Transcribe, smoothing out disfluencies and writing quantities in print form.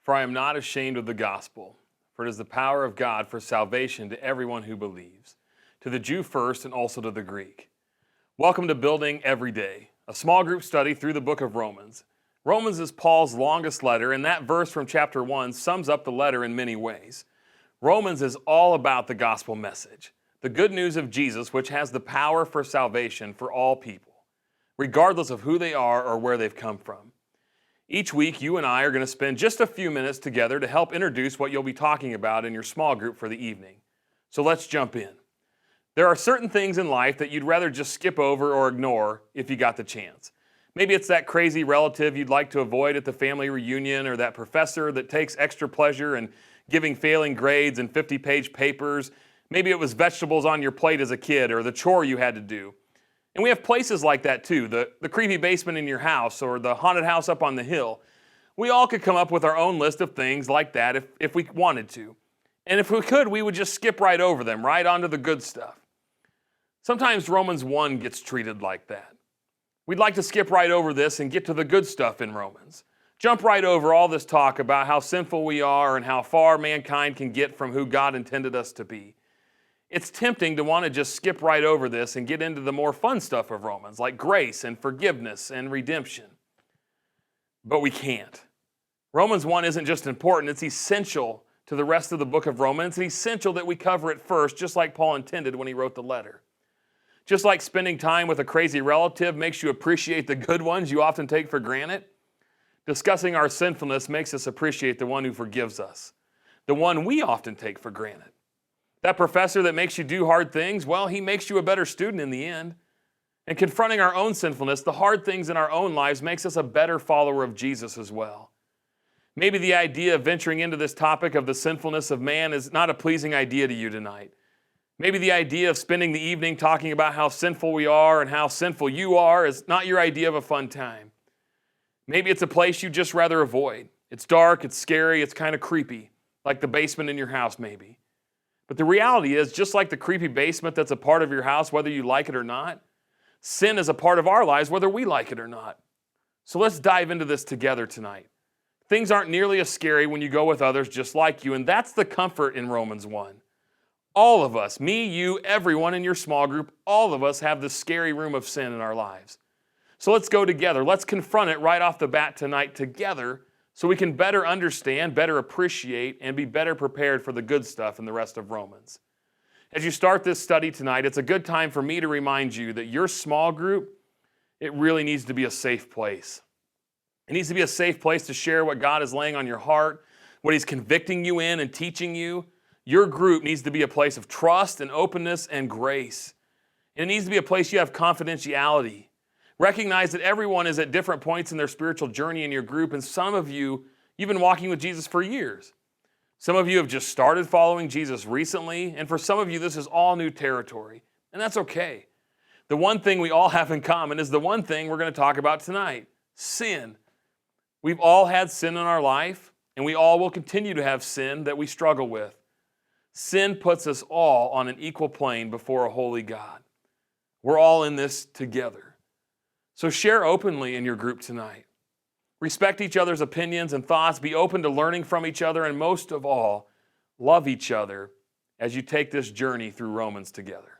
For I am not ashamed of the gospel, for it is the power of God for salvation to everyone who believes, to the Jew first and also to the Greek. Welcome to Building Every Day, a small group study through the book of Romans. Romans is Paul's longest letter, and that verse from chapter 1 sums up the letter in many ways. Romans is all about the gospel message, the good news of Jesus, which has the power for salvation for all people, regardless of who they are or where they've come from. Each week, you and I are going to spend just a few minutes together to help introduce what you'll be talking about in your small group for the evening. So let's jump in. There are certain things in life that you'd rather just skip over or ignore if you got the chance. Maybe it's that crazy relative you'd like to avoid at the family reunion, or that professor that takes extra pleasure in giving failing grades and 50-page papers. Maybe it was vegetables on your plate as a kid, or the chore you had to do. And we have places like that too, the creepy basement in your house or the haunted house up on the hill. We all could come up with our own list of things like that if we wanted to. And if we could, we would just skip right over them, right onto the good stuff. Sometimes Romans 1 gets treated like that. We'd like to skip right over this and get to the good stuff in Romans. Jump right over all this talk about how sinful we are and how far mankind can get from who God intended us to be. It's tempting to want to just skip right over this and get into the more fun stuff of Romans, like grace and forgiveness and redemption. But we can't. Romans 1 isn't just important, it's essential to the rest of the book of Romans. It's essential that we cover it first, just like Paul intended when he wrote the letter. Just like spending time with a crazy relative makes you appreciate the good ones you often take for granted, discussing our sinfulness makes us appreciate the one who forgives us, the one we often take for granted. That professor that makes you do hard things, well, he makes you a better student in the end. And confronting our own sinfulness, the hard things in our own lives, makes us a better follower of Jesus as well. Maybe the idea of venturing into this topic of the sinfulness of man is not a pleasing idea to you tonight. Maybe the idea of spending the evening talking about how sinful we are and how sinful you are is not your idea of a fun time. Maybe it's a place you'd just rather avoid. It's dark, it's scary, it's kind of creepy, like the basement in your house maybe. But the reality is, just like the creepy basement that's a part of your house, whether you like it or not, sin is a part of our lives, whether we like it or not. So let's dive into this together tonight. Things aren't nearly as scary when you go with others just like you, and that's the comfort in Romans 1. All of us, me, you, everyone in your small group, all of us have this scary room of sin in our lives. So let's go together. Let's confront it right off the bat tonight together, so we can better understand, better appreciate, and be better prepared for the good stuff in the rest of Romans. As you start this study tonight, it's a good time for me to remind you that your small group, it really needs to be a safe place. It needs to be a safe place to share what God is laying on your heart, what He's convicting you in and teaching you. Your group needs to be a place of trust and openness and grace. And it needs to be a place you have confidentiality. Recognize that everyone is at different points in their spiritual journey in your group, and some of you, you've been walking with Jesus for years. Some of you have just started following Jesus recently, and for some of you, this is all new territory, and that's okay. The one thing we all have in common is the one thing we're going to talk about tonight: sin. We've all had sin in our life, and we all will continue to have sin that we struggle with. Sin puts us all on an equal plane before a holy God. We're all in this together. So share openly in your group tonight. Respect each other's opinions and thoughts. Be open to learning from each other. And most of all, love each other as you take this journey through Romans together.